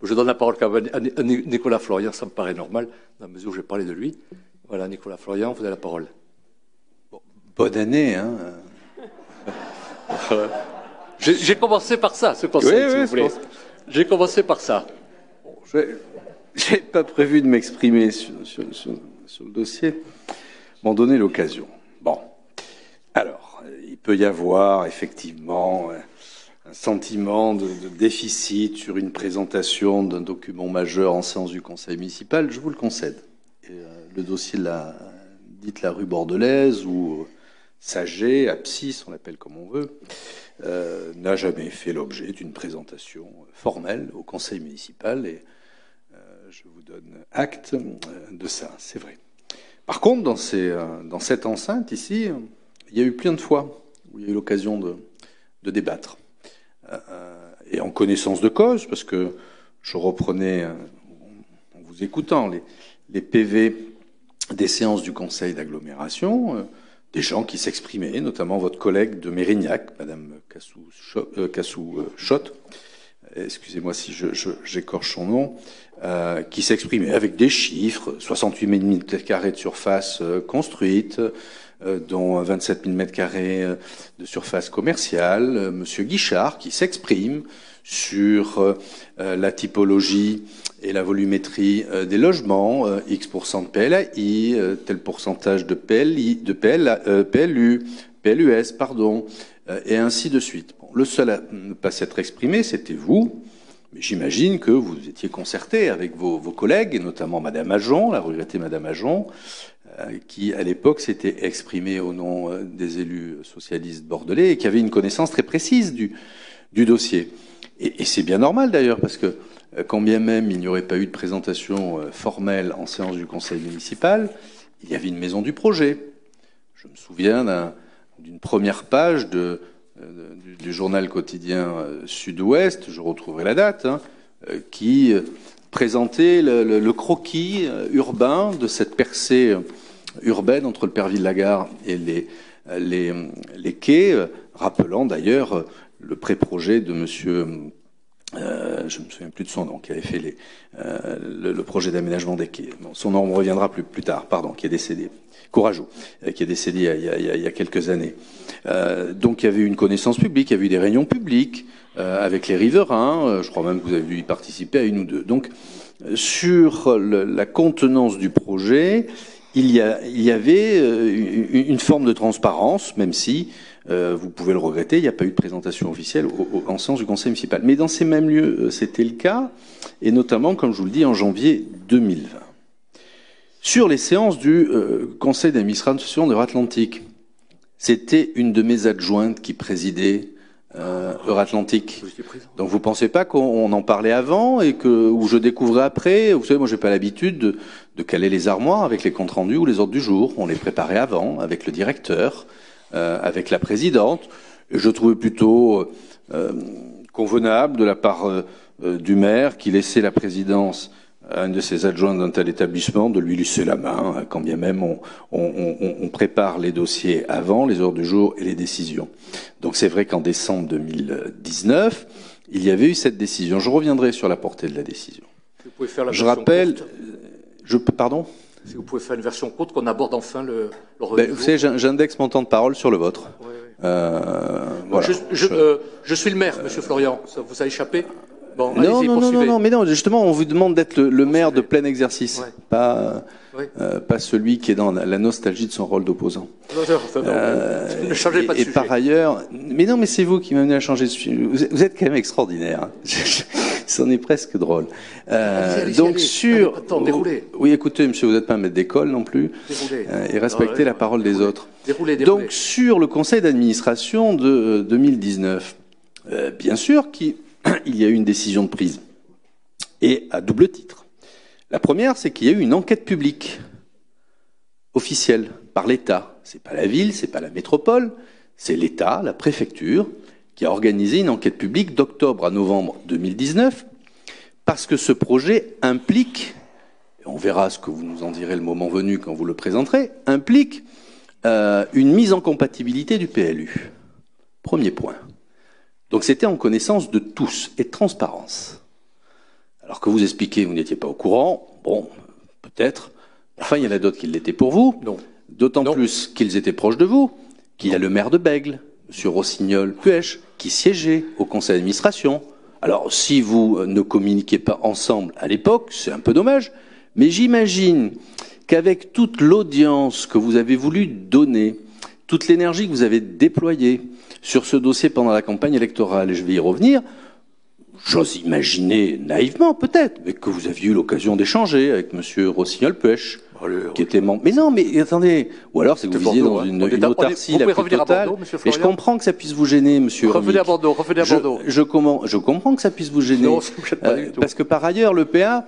Je donne la parole à Nicolas Florian, ça me paraît normal, dans la mesure où j'ai parlé de lui. Voilà, Nicolas Florian, vous avez la parole. Bon, bonne année, hein. J'ai commencé par ça, ce conseil, oui, si vous voulez. J'ai commencé par ça. Bon, j'ai pas prévu de m'exprimer sur le dossier. M'en donner l'occasion. Bon. Alors, il peut y avoir effectivement un sentiment de déficit sur une présentation d'un document majeur en séance du conseil municipal, je vous le concède. Et, le dossier de la rue Bordelaise ou Saget, Apsis, on l'appelle comme on veut, n'a jamais fait l'objet d'une présentation formelle au conseil municipal et je vous donne acte de ça, c'est vrai. Par contre, dans cette enceinte ici, il y a eu plein de fois où il y a eu l'occasion de débattre. Et en connaissance de cause, parce que je reprenais, en vous écoutant, les PV des séances du conseil d'agglomération, des gens qui s'exprimaient, notamment votre collègue de Mérignac, Madame Cassou-Schott, excusez-moi si j'écorche son nom, qui s'exprimait avec des chiffres, 68 000 m² de surface construite, dont 27 000 m² de surface commerciale. Monsieur Guichard qui s'exprime sur la typologie et la volumétrie des logements, X% de PLAI, tel pourcentage de PLU, PLUS, pardon, et ainsi de suite. Bon, le seul à ne pas s'être exprimé, c'était vous. Mais j'imagine que vous étiez concerté avec vos collègues, et notamment Madame Ajon, la regrettée Madame Ajon, qui, à l'époque, s'était exprimée au nom des élus socialistes bordelais et qui avait une connaissance très précise du dossier. Et c'est bien normal, d'ailleurs, parce que quand bien même il n'y aurait pas eu de présentation formelle en séance du conseil municipal, il y avait une maison du projet. Je me souviens d'une première page du journal quotidien Sud-Ouest, je retrouverai la date, qui présentait le croquis urbain de cette percée urbaine entre le Perville-la-Gare et les quais, rappelant d'ailleurs le pré-projet de monsieur, je me souviens plus de son nom, qui avait fait le projet d'aménagement des quais. Bon, son nom me reviendra plus tard, pardon, qui est décédé. Courageux, qui est décédé il y a quelques années. Donc il y avait eu une connaissance publique, il y a eu des réunions publiques avec les riverains, je crois même que vous avez dû y participer à une ou deux. Donc sur la contenance du projet, il y avait une forme de transparence, même si, vous pouvez le regretter, il n'y a pas eu de présentation officielle en séance du conseil municipal. Mais dans ces mêmes lieux, c'était le cas, et notamment, comme je vous le dis, en janvier 2020. Sur les séances du conseil d'administration d'Euratlantique, c'était une de mes adjointes qui présidait Euratlantique. Donc vous pensez pas qu'on en parlait avant et où je découvrais après? Vous savez, moi j'ai pas l'habitude de caler les armoires avec les comptes rendus ou les ordres du jour. On les préparait avant avec le directeur, avec la présidente. Et je trouvais plutôt convenable de la part du maire qui laissait la présidence à une de ses adjointes d'un tel établissement de lui laisser la main, quand bien même on prépare les dossiers avant, les heures du jour et les décisions. Donc c'est vrai qu'en décembre 2019, il y avait eu cette décision. Je reviendrai sur la portée de la décision. Vous pouvez faire la je version rappelle... courte. Pardon ? Si vous pouvez faire une version courte, qu'on aborde enfin le revenu. Vous savez, j'indexe mon temps de parole sur le vôtre. Oui, oui. Voilà. Je suis le maire, monsieur Florian. Ça vous a échappé? Bon, non, mais non, justement, on vous demande d'être le maire de plein exercice, ouais. pas celui qui est dans la nostalgie de son rôle d'opposant. Ne changez pas de sujet. Et par ailleurs, mais non, mais c'est vous qui m'amenez à changer de sujet. Vous êtes quand même extraordinaire. C'en est presque drôle. Donc sur... Attends, déroulez. Oui, écoutez, monsieur, vous n'êtes pas un maître d'école non plus. Déroulez. Et respectez la parole des autres. Déroulez. Donc sur le conseil d'administration de 2019, bien sûr qu'il y a eu une décision de prise. Et à double titre. La première, c'est qu'il y a eu une enquête publique officielle par l'État. C'est pas la ville, c'est pas la métropole, c'est l'État, la préfecture, qui a organisé une enquête publique d'octobre à novembre 2019, parce que ce projet implique, et on verra ce que vous nous en direz le moment venu quand vous le présenterez, implique une mise en compatibilité du PLU. Premier point. Donc c'était en connaissance de tous et de transparence. alors que vous expliquez, vous n'étiez pas au courant, bon, peut-être. Enfin, il y en a d'autres qui l'étaient pour vous. Non. D'autant plus qu'ils étaient proches de vous, qu'il y a le maire de Bègles, M. Rossignol-Puech, qui siégeait au conseil d'administration. Alors, si vous ne communiquiez pas ensemble à l'époque, c'est un peu dommage, mais j'imagine qu'avec toute l'audience que vous avez voulu donner, toute l'énergie que vous avez déployée sur ce dossier pendant la campagne électorale, et je vais y revenir, j'ose imaginer naïvement peut-être, mais que vous aviez eu l'occasion d'échanger avec M. Rossignol-Puech, qui était membre. Mais non, mais attendez, ou alors c'est que vous visiez dans une autarcie la plus totale. Et je comprends que ça puisse vous gêner, Monsieur. Revenez à Bordeaux, revenez à Bordeaux. Je comprends que ça puisse vous gêner. Non, ça me gêne pas du tout. Parce que par ailleurs, le PA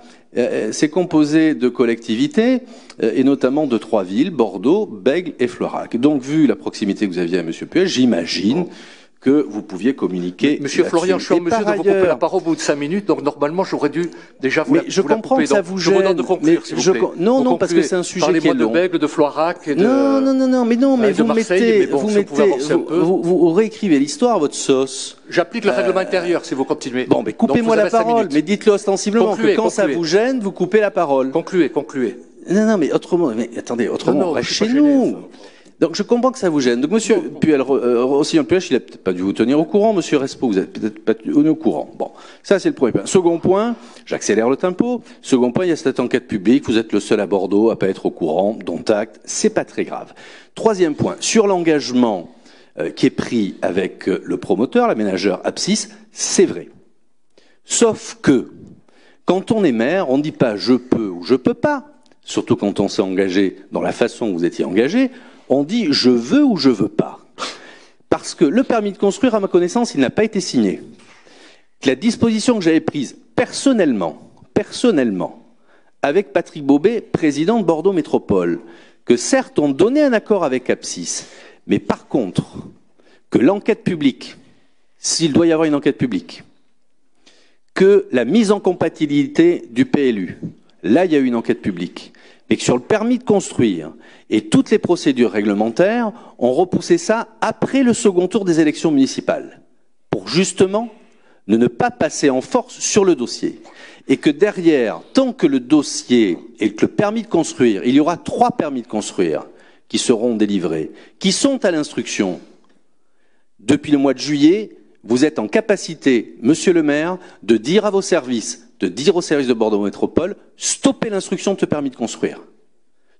c'est composé de collectivités et notamment de 3 villes, Bordeaux, Bègles et Florac. Donc, vu la proximité que vous aviez à Monsieur Puech, j'imagine que vous pouviez communiquer. Monsieur Florian, je suis en mesure de vous couper la parole au bout de 5 minutes, donc normalement j'aurais dû déjà vous la couper. Je comprends que ça vous gêne. Je vous demande de conclure, s'il vous plaît. Non, parce que c'est un sujet qui est long. Parlez-moi de Bègles, de Florac et de... Non, mais vous réécrivez l'histoire à votre sauce. J'applique le règlement intérieur, si vous continuez. Bon, mais coupez-moi la parole, mais dites-le ostensiblement, que quand ça vous gêne, vous coupez la parole. Concluez. Non, mais autrement, on reste chez nous. Donc je comprends que ça vous gêne. Donc Monsieur Rossignol-Puech, il a peut-être pas dû vous tenir au courant, Monsieur Respo, vous n'êtes peut-être pas tenu au courant. Bon, ça c'est le premier point. Second point, j'accélère le tempo. Second point, il y a cette enquête publique. Vous êtes le seul à Bordeaux à pas être au courant, dont acte. C'est pas très grave. Troisième point, sur l'engagement qui est pris avec le promoteur, l'aménageur Apsis, c'est vrai. Sauf que quand on est maire, on ne dit pas je peux ou je peux pas. Surtout quand on s'est engagé dans la façon où vous étiez engagé. On dit « je veux » ou « je veux pas ». Parce que le permis de construire, à ma connaissance, il n'a pas été signé. La disposition que j'avais prise personnellement, avec Patrick Bobet, président de Bordeaux Métropole, que certes on donnait un accord avec Apsis, mais par contre, que l'enquête publique, s'il doit y avoir une enquête publique, que la mise en compatibilité du PLU, là il y a eu une enquête publique, mais que sur le permis de construire et toutes les procédures réglementaires, on repoussait ça après le second tour des élections municipales, pour justement ne pas passer en force sur le dossier. Et que derrière, tant que le dossier et que le permis de construire, il y aura 3 permis de construire qui seront délivrés, qui sont à l'instruction. Depuis le mois de juillet, vous êtes en capacité, Monsieur le maire, de dire à vos services, de dire aux services de Bordeaux Métropole, stoppez l'instruction de ce permis de construire.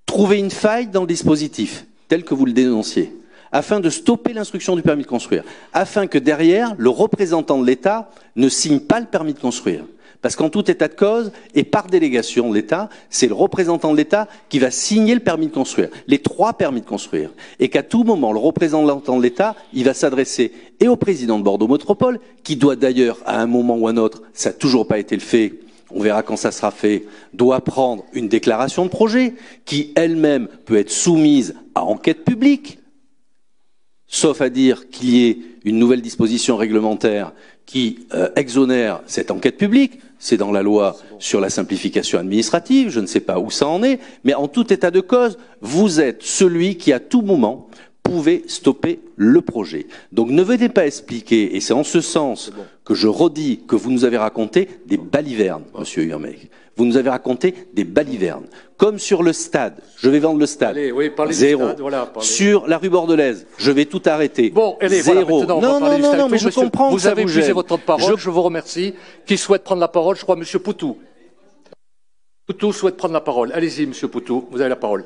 Trouvez une faille dans le dispositif, tel que vous le dénonciez, afin de stopper l'instruction du permis de construire, afin que derrière, le représentant de l'État ne signe pas le permis de construire. Parce qu'en tout état de cause, et par délégation de l'État, c'est le représentant de l'État qui va signer le permis de construire, les 3 permis de construire. Et qu'à tout moment, le représentant de l'État, il va s'adresser et au président de Bordeaux Métropole, qui doit d'ailleurs, à un moment ou à un autre, ça n'a toujours pas été le fait, on verra quand ça sera fait, doit prendre une déclaration de projet, qui elle-même peut être soumise à enquête publique, sauf à dire qu'il y ait une nouvelle disposition réglementaire qui exonère cette enquête publique. C'est dans la loi sur la simplification administrative, je ne sais pas où ça en est, mais en tout état de cause, vous êtes celui qui, à tout moment, pouvait stopper le projet. Donc ne venez pas expliquer, et c'est en ce sens que je redis que vous nous avez raconté des balivernes, Monsieur Hurmec. Vous nous avez raconté des balivernes. Comme sur le stade, je vais vendre le stade. Allez, oui, 0. Stade, voilà, sur la rue Bordelaise, je vais tout arrêter. Bon, allez, 0. Voilà, non, mais je comprends que ça vous avez épuisé votre temps de parole, je vous remercie. Qui souhaite prendre la parole? Je crois Monsieur Poutou. Poutou souhaite prendre la parole. Allez-y, Monsieur Poutou, vous avez la parole.